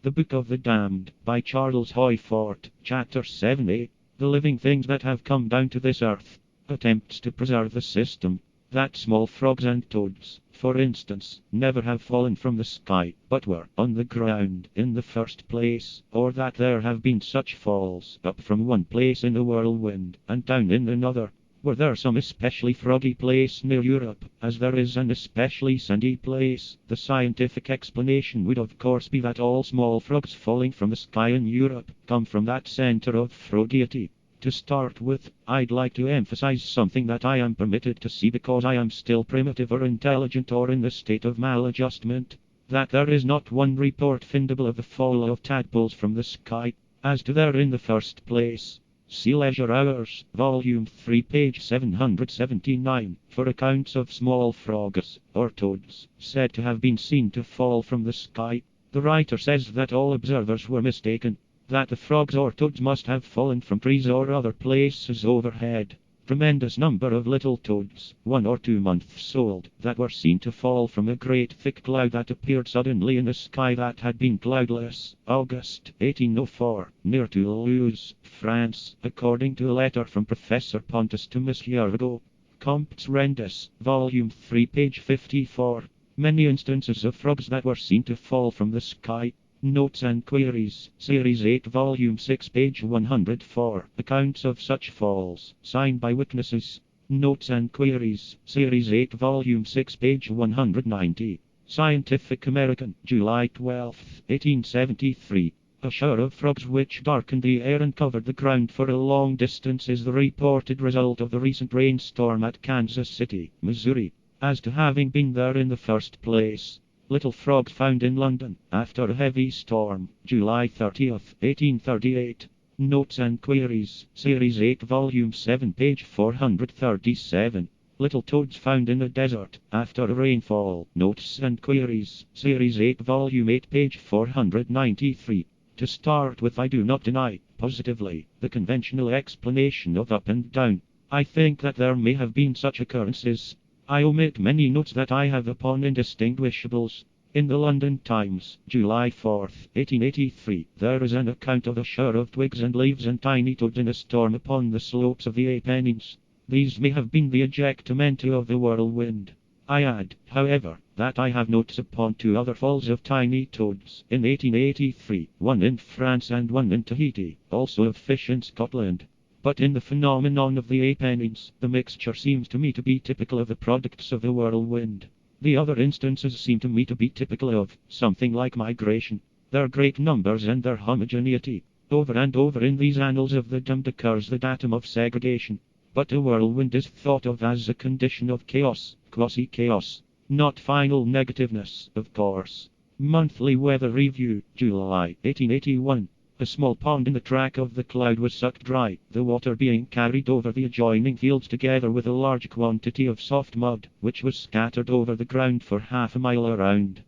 The Book of the Damned, by Charles Hoyfort, Chapter 7a. The living things that have come down to this earth. Attempts to preserve the system. That small frogs and toads, for instance, never have fallen from the sky, but were on the ground in the first place, or that there have been such falls up from one place in a whirlwind, and down in another. Were there some especially froggy place near Europe, as there is an especially sandy place, the scientific explanation would of course be that all small frogs falling from the sky in Europe come from that center of froggiety. To start with, I'd like to emphasize something that I am permitted to see because I am still primitive or intelligent or in the state of maladjustment. That there is not one report findable of the fall of tadpoles from the sky, as to there in the first place. See Leisure Hours, Volume 3, page 779, for accounts of small frogs, or toads, said to have been seen to fall from the sky. The writer says that all observers were mistaken, that the frogs or toads must have fallen from trees or other places overhead. Tremendous number of little toads, 1 or 2 months old, that were seen to fall from a great thick cloud that appeared suddenly in a sky that had been cloudless, August 1804, near Toulouse, France, according to a letter from Professor Pontus to Miss Hugo. Comptes Rendus, Volume 3, page 54. Many instances of frogs that were seen to fall from the sky. Notes and Queries, Series 8, Volume 6, page 104. Accounts of such falls, signed by witnesses. Notes and Queries, Series 8, Volume 6, page 190. Scientific American, July 12, 1873. A shower of frogs which darkened the air and covered the ground for a long distance is the reported result of the recent rainstorm at Kansas City, Missouri. As to having been there in the first place, little frogs found in London, after a heavy storm, July 30, 1838. Notes and Queries, Series 8, Volume 7, page 437. Little toads found in a desert, after a rainfall. Notes and Queries, Series 8, Volume 8, page 493. To start with, I do not deny, positively, the conventional explanation of up and down. I think that there may have been such occurrences. I omit many notes that I have upon indistinguishables. In the London Times, July 4, 1883, there is an account of a shower of twigs and leaves and tiny toads in a storm upon the slopes of the Apennines. These may have been the ejectamenta of the whirlwind. I add, however, that I have notes upon 2 other falls of tiny toads in 1883, one in France and one in Tahiti, also of fish in Scotland. But in the phenomenon of the Apennines, the mixture seems to me to be typical of the products of the whirlwind. The other instances seem to me to be typical of something like migration. Their great numbers and their homogeneity. Over and over in these annals of the damned occurs the datum of segregation. But a whirlwind is thought of as a condition of chaos, quasi-chaos, not final negativeness, of course. Monthly Weather Review, July 1881. A small pond in the track of the cloud was sucked dry, the water being carried over the adjoining fields together with a large quantity of soft mud, which was scattered over the ground for half a mile around.